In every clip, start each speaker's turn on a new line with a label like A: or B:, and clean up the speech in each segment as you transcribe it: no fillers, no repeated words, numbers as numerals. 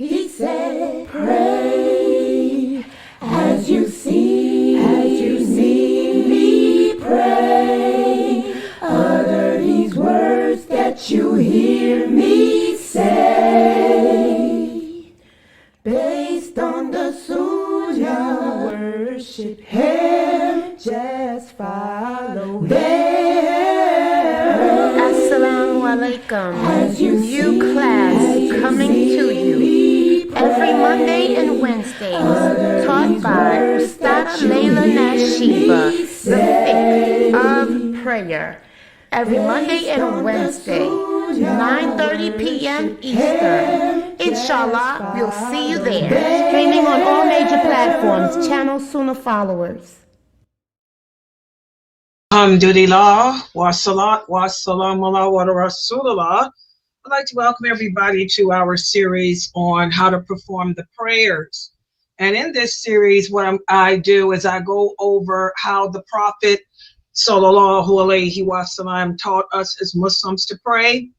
A: He said, pray as you see me pray. Utter these words that you hear me say. Based on the sunnah, worship Him, just follow them.
B: Assalamu alaikum. New class coming to you every Monday and Wednesdays, taught by Laila Nasheeba, the fiqh of prayer. Every Monday and Wednesday, 9:30 p.m. Eastern. Inshallah, we'll see you there. Streaming on all major platforms. Channel Sunnah followers.
C: Alhamdulillah, wa salat, wa salam ala wa rasulullah. I'd like to welcome everybody to our series on how to perform the prayers. And in this series, what I do is I go over how the Prophet sallallahu alaihi wasallam taught us as Muslims to pray.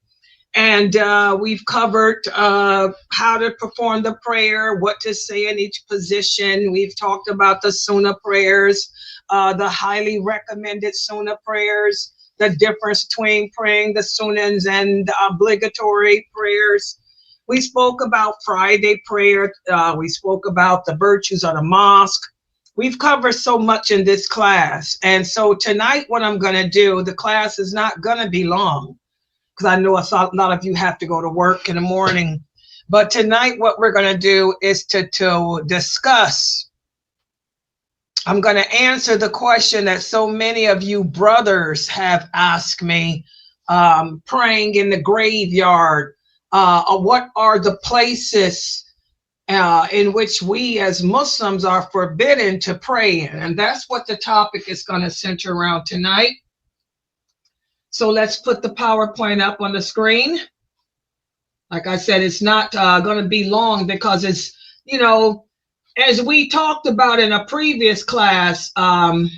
C: And we've covered how to perform the prayer, what to say in each position. We've talked about the sunnah prayers, the highly recommended sunnah prayers, the difference between praying the sunnahs and the obligatory prayers. We spoke about Friday prayer. We spoke about the virtues of the mosque. We've covered so much in this class. And so tonight, what I'm going to do, the class is not going to be long, because I know a lot of you have to go to work in the morning. But tonight, what we're going to do is to discuss. I'm going to answer the question that so many of you brothers have asked me, praying in the graveyard. What are the places in which we as Muslims are forbidden to pray in? And that's what the topic is going to center around tonight. So let's put the PowerPoint up on the screen. Like I said, it's not going to be long because it's, you know, as we talked about in a previous class, one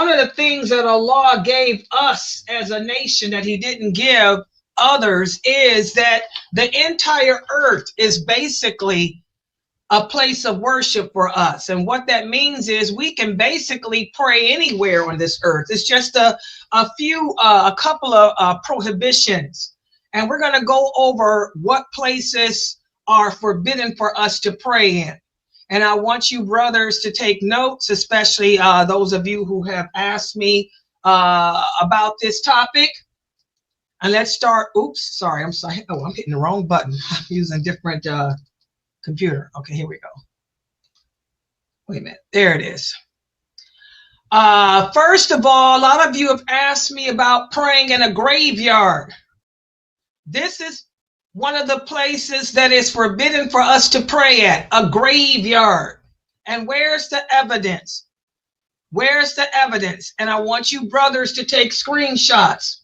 C: of the things that Allah gave us as a nation that He didn't give others is that the entire earth is basically a place of worship for us. And what that means is we can basically pray anywhere on this earth. It's just a couple of prohibitions. And we're going to go over what places are forbidden for us to pray in. And I want you brothers to take notes, especially those of you who have asked me about this topic. And let's start. Oops, sorry, I'm sorry. Oh, I'm hitting the wrong button. I'm using a different computer. Okay, here we go. Wait a minute. There it is. First of all, a lot of you have asked me about praying in a graveyard. This is one of the places that is forbidden for us to pray at, a graveyard. And where's the evidence? Where's the evidence? And I want you brothers to take screenshots.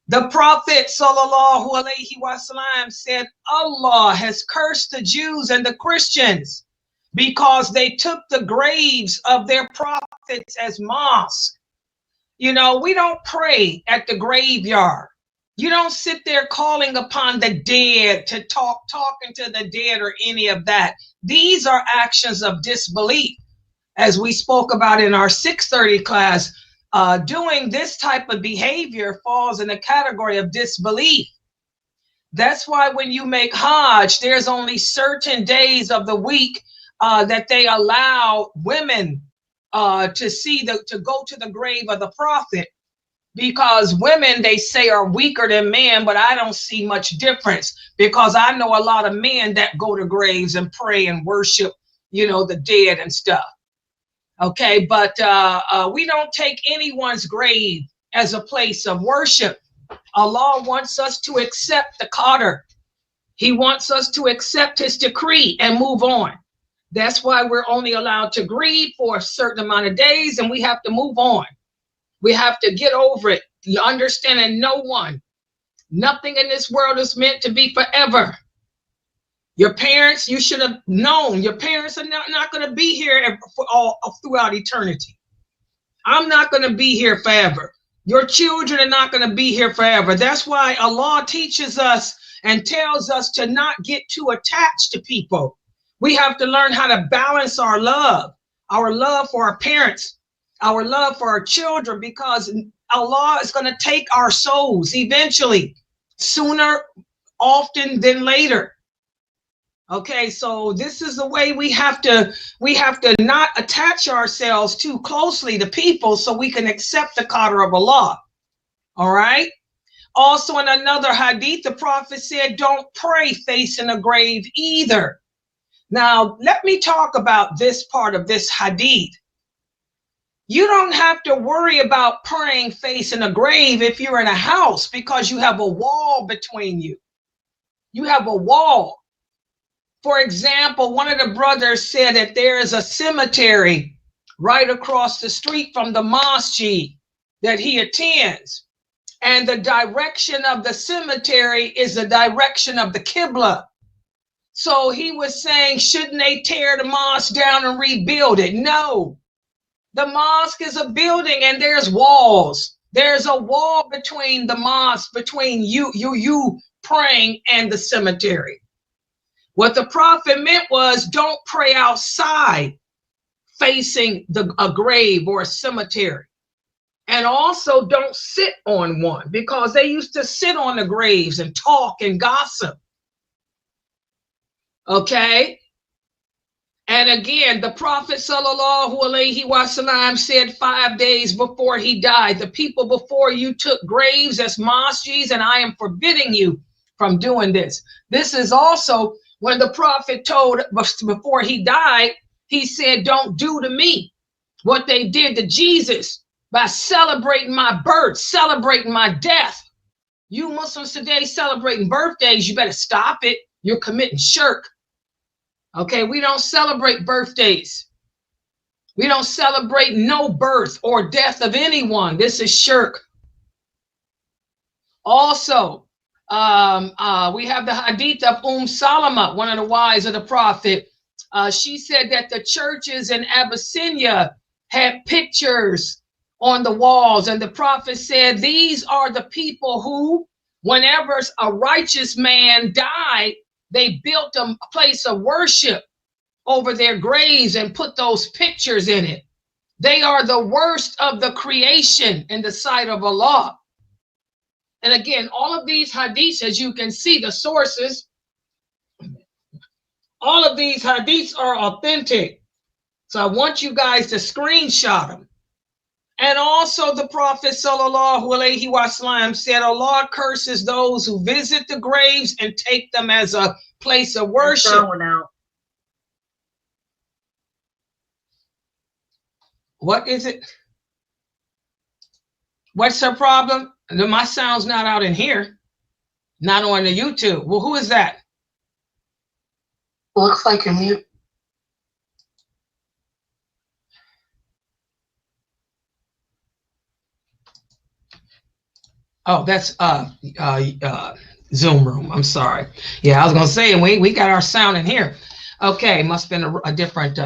C: The Prophet sallallahu alaihi wasallam said, Allah has cursed the Jews and the Christians because they took the graves of their prophets as mosques. You know, we don't pray at the graveyard. You don't sit there calling upon the dead to talking to the dead or any of that. These are actions of disbelief. As we spoke about in our 6:30 class, doing this type of behavior falls in the category of disbelief. That's why when you make Hajj, there's only certain days of the week that they allow women to go to the grave of the prophet, because women, they say, are weaker than men, but I don't see much difference, because I know a lot of men that go to graves and pray and worship, you know, the dead and stuff. Okay, but we don't take anyone's grave as a place of worship. Allah wants us to accept the qadr. He wants us to accept His decree and move on. That's why we're only allowed to grieve for a certain amount of days, and we have to move on. We have to get over it, understanding nothing in this world is meant to be forever. Your parents, you should have known, your parents are not going to be here for all throughout eternity. I'm not going to be here forever. Your children are not going to be here forever. That's why Allah teaches us and tells us to not get too attached to people. We have to learn how to balance our love for our parents, our love for our children, because Allah is going to take our souls eventually, sooner often than later. Okay, so this is the way we have to not attach ourselves too closely to people so we can accept the qadr of Allah. All right. Also, in another hadith, the Prophet said, don't pray facing a grave either. Now, let me talk about this part of this hadith. You don't have to worry about praying facing a grave if you're in a house, because you have a wall between you. You have a wall. For example, one of the brothers said that there is a cemetery right across the street from the mosque that he attends. And the direction of the cemetery is the direction of the Qibla. So he was saying, shouldn't they tear the mosque down and rebuild it? No. The mosque is a building and there's walls. There's a wall between the mosque, between you praying and the cemetery. What the Prophet meant was, don't pray outside facing a grave or a cemetery. And also don't sit on one, because they used to sit on the graves and talk and gossip. Okay? And again, the Prophet sallallahu alaihi wasallam said 5 days before he died, the people before you took graves as mosques, and I am forbidding you from doing this. This is also when the Prophet told before he died, he said, don't do to me what they did to Jesus by celebrating my birth, celebrating my death. You Muslims today celebrating birthdays, you better stop it. You're committing shirk. Okay, we don't celebrate birthdays. We don't celebrate no birth or death of anyone. This is shirk. Also, we have the hadith of Salama, one of the wives of the Prophet. She said that the churches in Abyssinia had pictures on the walls, and the Prophet said, these are the people who, whenever a righteous man died, they built a place of worship over their graves and put those pictures in it. They are the worst of the creation in the sight of Allah. And again, all of these hadiths, as you can see, the sources, all of these hadiths are authentic. So I want you guys to screenshot them. And also the Prophet sallallahu alaihi wasallam said, Allah curses those who visit the graves and take them as a place of worship. What is it? What's her problem? My sound's not out in here, not on the YouTube. Well, who is that?
D: Looks like you're mute.
C: Oh, that's Zoom room. I'm sorry. Yeah, I was gonna say we got our sound in here. Okay, must have been a different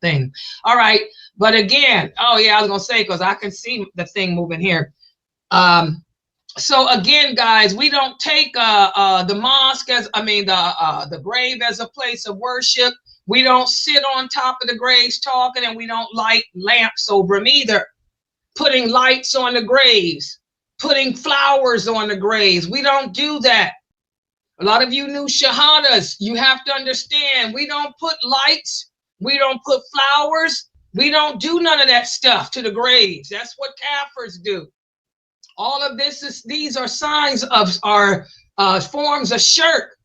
C: thing. All right, but again, oh yeah, I was gonna say, because I can see the thing moving here. So again, guys, we don't take the mosque as, the grave as a place of worship. We don't sit on top of the graves talking, and we don't light lamps over them either. Putting lights on the graves, putting flowers on the graves. We don't do that. A lot of you new shahadas, you have to understand, we don't put lights, we don't put flowers, we don't do none of that stuff to the graves. That's what kafirs do. All of these are signs of our forms of shirk.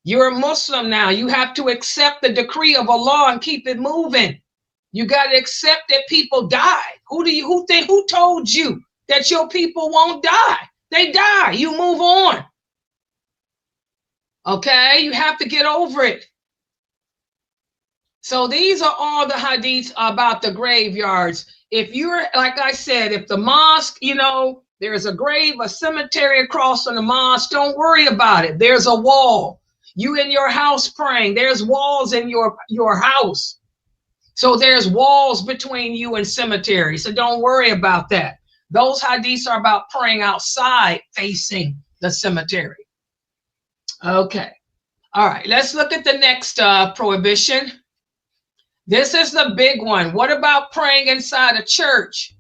C: You're a Muslim now. You have to accept the decree of Allah and keep it moving. You got to accept that people die. Who told you that your people won't die? They die. You move on. Okay, you have to get over it. So these are all the hadiths about the graveyards. If you're, like I said, if the mosque, there's a grave, a cemetery across from the mosque, don't worry about it. There's a wall. You in your house praying, there's walls in your house. So there's walls between you and cemetery. So don't worry about that. Those hadiths are about praying outside facing the cemetery. Okay. All right. Let's look at the next prohibition. This is the big one. What about praying inside a church?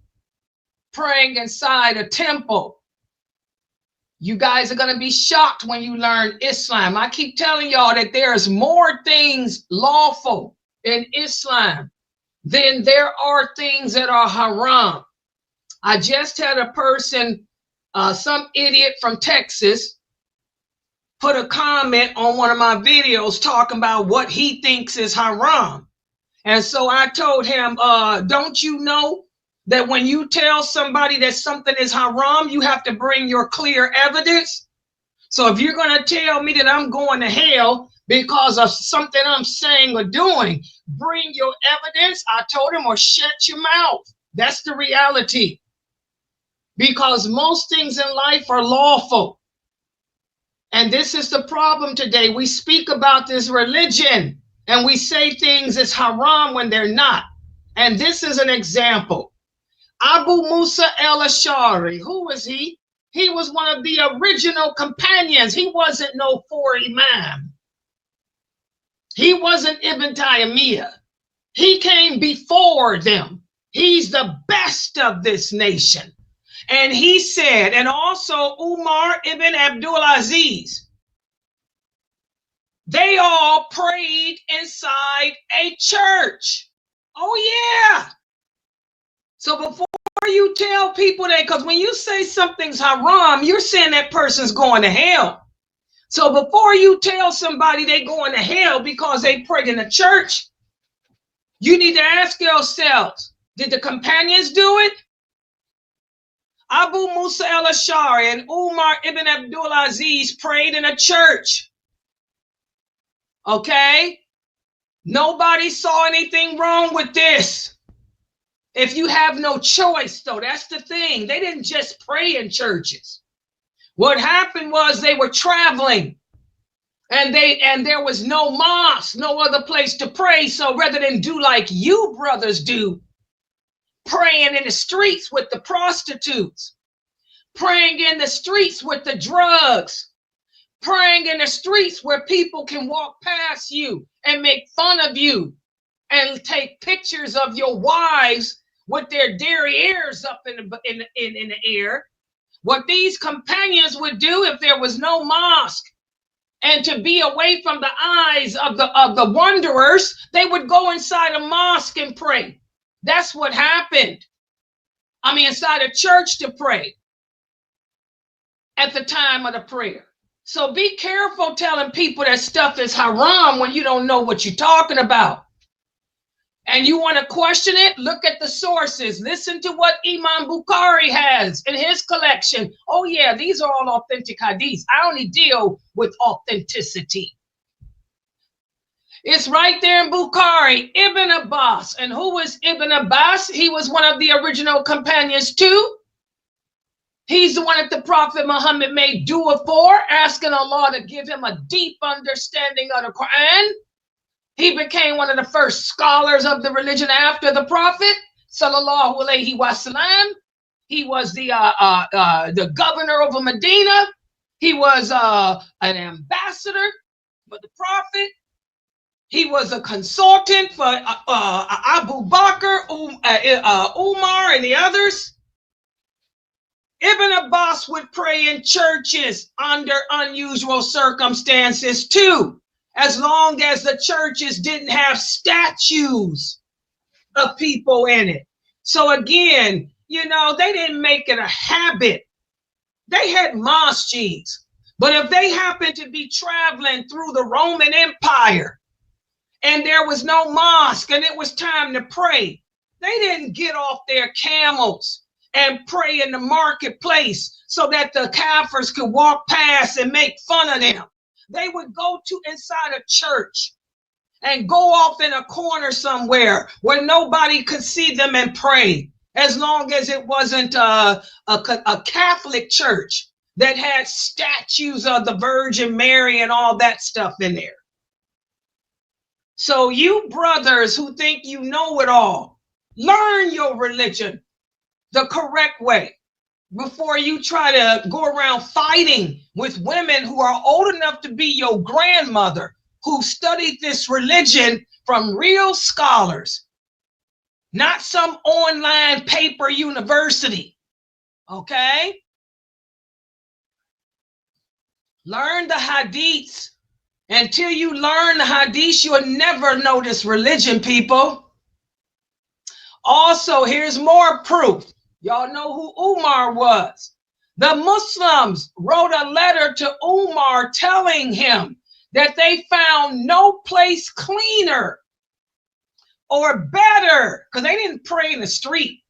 C: Praying inside a temple? You guys are going to be shocked when you learn Islam. I keep telling y'all that there's more things lawful in Islam than there are things that are haram. I just had a person, some idiot from Texas, put a comment on one of my videos talking about what he thinks is haram. And so I told him, don't you know that when you tell somebody that something is haram, you have to bring your clear evidence? So if you're going to tell me that I'm going to hell because of something I'm saying or doing, bring your evidence. I told him, or shut your mouth. That's the reality. Because most things in life are lawful. And this is the problem today. We speak about this religion and we say things is haram when they're not. And this is an example. Abu Musa al-Ash'ari, who was he? He was one of the original companions. He wasn't no four imam. He wasn't Ibn Taymiyyah. He came before them. He's the best of this nation. And he said, and also Umar ibn Abdul Aziz, they all prayed inside a church. Oh, yeah. So before you tell people that, because when you say something's haram, you're saying that person's going to hell. So before you tell somebody they're going to hell because they prayed in a church, you need to ask yourselves, did the companions do it? Abu Musa al-Ash'ari and Umar ibn Abdul Aziz prayed in a church. Okay? Nobody saw anything wrong with this. If you have no choice, though, that's the thing. They didn't just pray in churches. What happened was they were traveling and there was no mosque, no other place to pray. So rather than do like you brothers do, praying in the streets with the prostitutes, praying in the streets with the drugs, praying in the streets where people can walk past you and make fun of you and take pictures of your wives with their derrieres up in the air. What these companions would do if there was no mosque and to be away from the eyes of the wanderers, they would go inside a mosque and pray. That's what happened. I mean, inside a church to pray at the time of the prayer. So be careful telling people that stuff is haram when you don't know what you're talking about. And you want to question it? Look at the sources. Listen to what Imam Bukhari has in his collection. Oh yeah, these are all authentic hadiths. I only deal with authenticity. It's right there in Bukhari. Ibn Abbas. And who was Ibn Abbas? He was one of the original companions too. He's the one that the Prophet Muhammad made dua for, asking Allah to give him a deep understanding of the Quran. He became one of the first scholars of the religion after the Prophet, sallallahu alaihi wasallam. He was the governor of Medina. He was an ambassador for the Prophet. He was a consultant for Abu Bakr, Umar, and the others. Ibn Abbas would pray in churches under unusual circumstances too, as long as the churches didn't have statues of people in it. So again, you know, they didn't make it a habit. They had mosques, but if they happened to be traveling through the Roman Empire and there was no mosque and it was time to pray, they didn't get off their camels and pray in the marketplace so that the Kafirs could walk past and make fun of them. They would go to inside a church and go off in a corner somewhere where nobody could see them and pray, as long as it wasn't a Catholic church that had statues of the Virgin Mary and all that stuff in there. So you brothers who think you know it all, learn your religion the correct way. before you try to go around fighting with women who are old enough to be your grandmother, who studied this religion from real scholars, not some online paper university. Okay? Learn the hadiths. Until you learn the hadiths, you'll never know this religion, people. Also, here's more proof. Y'all know who Umar was. The Muslims wrote a letter to Umar telling him that they found no place cleaner or better, because they didn't pray in the street.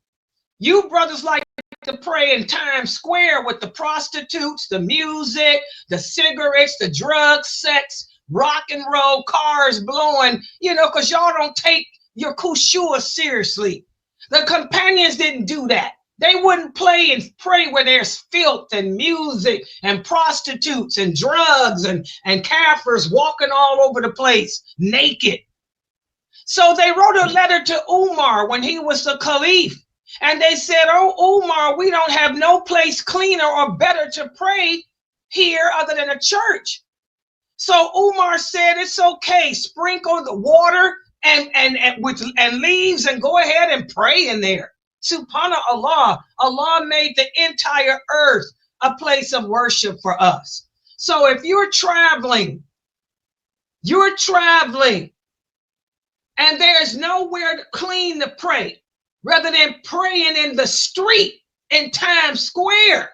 C: You brothers like to pray in Times Square with the prostitutes, the music, the cigarettes, the drugs, sex, rock and roll, cars blowing, because y'all don't take your kushua seriously. The companions didn't do that. They wouldn't play and pray where there's filth and music and prostitutes and drugs and kafirs walking all over the place naked. So they wrote a letter to Umar when he was the caliph. And they said, "Oh, Umar, we don't have no place cleaner or better to pray here other than a church." So Umar said, "It's okay. Sprinkle the water and leaves and go ahead and pray in there." Subhanallah, Allah made the entire earth a place of worship for us. So if you're traveling, and there's nowhere clean to pray, rather than praying in the street in Times Square,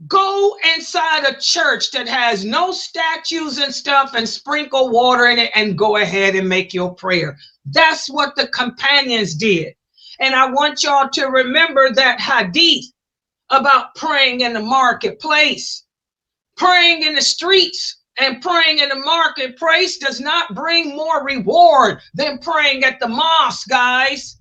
C: go inside a church that has no statues and stuff and sprinkle water in it and go ahead and make your prayer. That's what the companions did. And I want y'all to remember that hadith about praying in the marketplace. Praying in the streets and praying in the marketplace does not bring more reward than praying at the mosque, guys.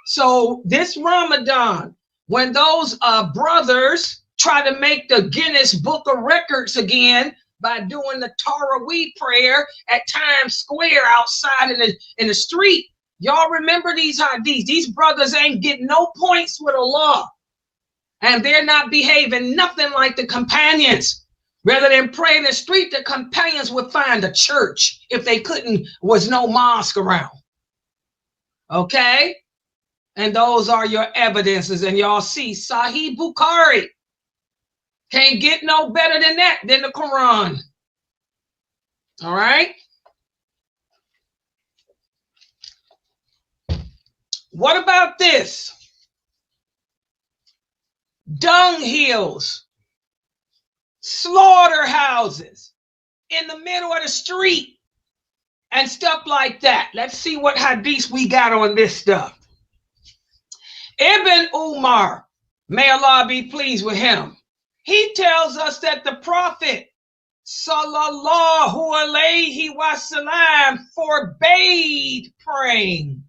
C: So this Ramadan, when those brothers try to make the Guinness Book of Records again by doing the Taraweeh prayer at Times Square outside in the street, y'all remember these hadiths. These brothers ain't getting no points with Allah. And they're not behaving nothing like the companions. Rather than pray in the street, the companions would find a church if they was no mosque around. Okay? And those are your evidences. And y'all see Sahih Bukhari. Can't get no better than that than the Quran. All right? What about this? Dung hills, slaughterhouses in the middle of the street and stuff like that. Let's see what hadiths we got on this stuff. Ibn Umar, may Allah be pleased with him, he tells us that the Prophet sallallahu alaihi wasallam forbade praying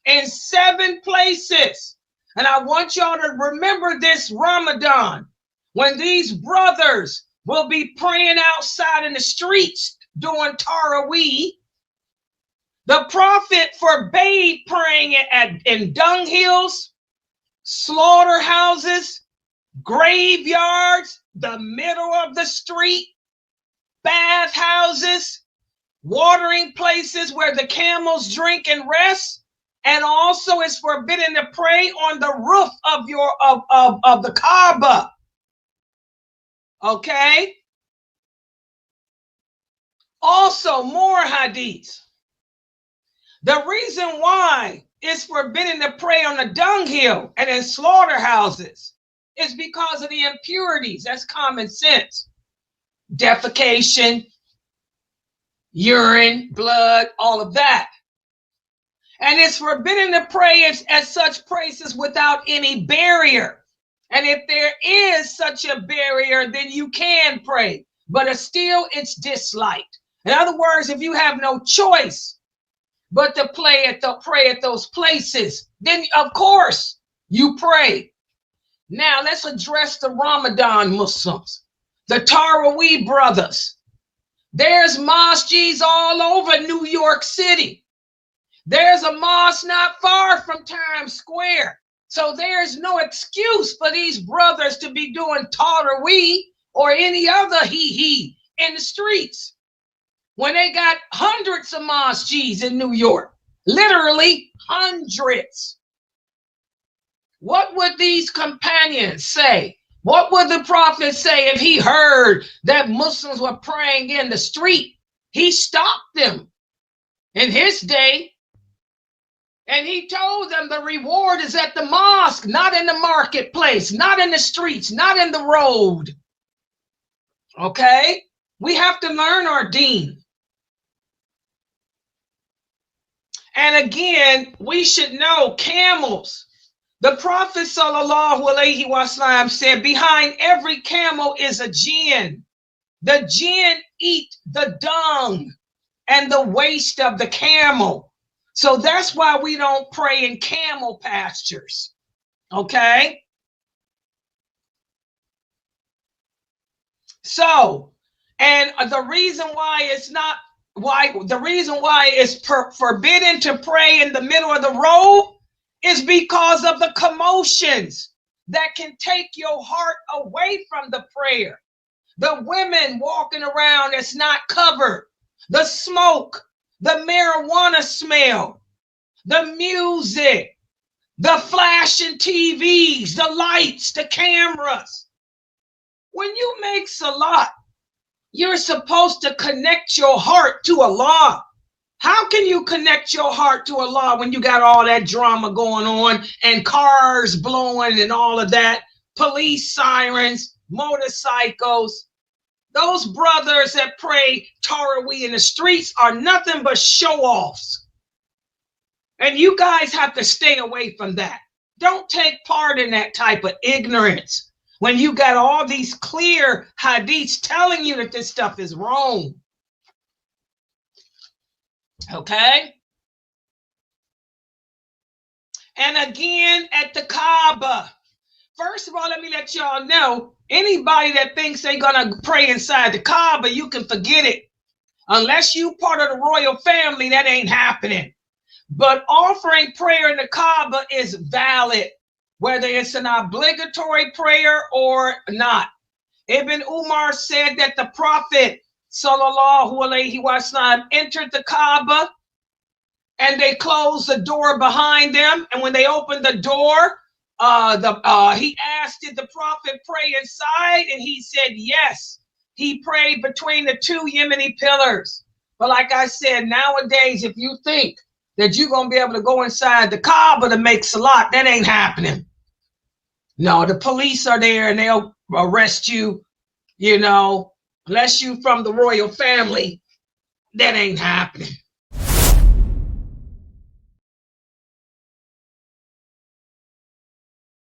C: in 7 places. And I want y'all to remember this Ramadan, when these brothers will be praying outside in the streets doing Taraweeh. The Prophet forbade praying in dung hills, slaughterhouses, graveyards, the middle of the street, bathhouses, watering places where the camels drink and rest. And also it's forbidden to pray on the roof of the Kaaba. Okay? Also, more hadiths. The reason why it's forbidden to pray on the dunghill and in slaughterhouses is because of the impurities. That's common sense. Defecation, urine, blood, all of that. And it's forbidden to pray at such places without any barrier. And if there is such a barrier, then you can pray, but it's disliked. In other words, if you have no choice but to pray at those places, then of course you pray. Now let's address the Ramadan Muslims, the Taraweeh brothers. There's masjids all over New York City. There's a mosque not far from Times Square So there's no excuse for these brothers to be doing Tarwi or any other he in the streets when they got hundreds of masjids in New York, literally hundreds. What would these companions say? What would the prophet say if he heard that Muslims were praying in the street? He stopped them in his day, and he told them the reward is at the mosque, not in the marketplace, not in the streets, not in the road. Okay? We have to learn our deen. And again, we should know camels. The Prophet ﷺ said, behind every camel is a jinn. The jinn eat the dung and the waste of the camel. So that's why we don't pray in camel pastures. Okay? So, and the reason why it's not, the reason why it's forbidden to pray in the middle of the road is because of the commotions that can take your heart away from the prayer. The women walking around that's not covered, the smoke, the marijuana smell, the music, the flashing TVs, the lights, the cameras. When you make salat, you're supposed to connect your heart to Allah. How can you connect your heart to Allah when you got all that drama going on and cars blowing and all of that, police sirens, motorcycles? Those brothers that pray Tarawih in the streets are nothing but show-offs. And you guys have to stay away from that. Don't take part in that type of ignorance when you got all these clear hadiths telling you that this stuff is wrong. Okay? And again, at the Kaaba. First of all, let me let y'all know, anybody that thinks they're going to pray inside the Kaaba, you can forget it. Unless you part of the royal family, that ain't happening. But offering prayer in the Kaaba is valid, whether it's an obligatory prayer or not. Ibn Umar said that the Prophet ﷺ entered the Kaaba and they closed the door behind them. And when they opened the door, he asked, did the Prophet pray inside? And he said, yes. He prayed between the two Yemeni pillars. But like I said, nowadays, if you think that you're going to be able to go inside the Kaaba to make salat, that ain't happening. No, the police are there and they'll arrest you, you know, unless you from the royal family, that ain't happening.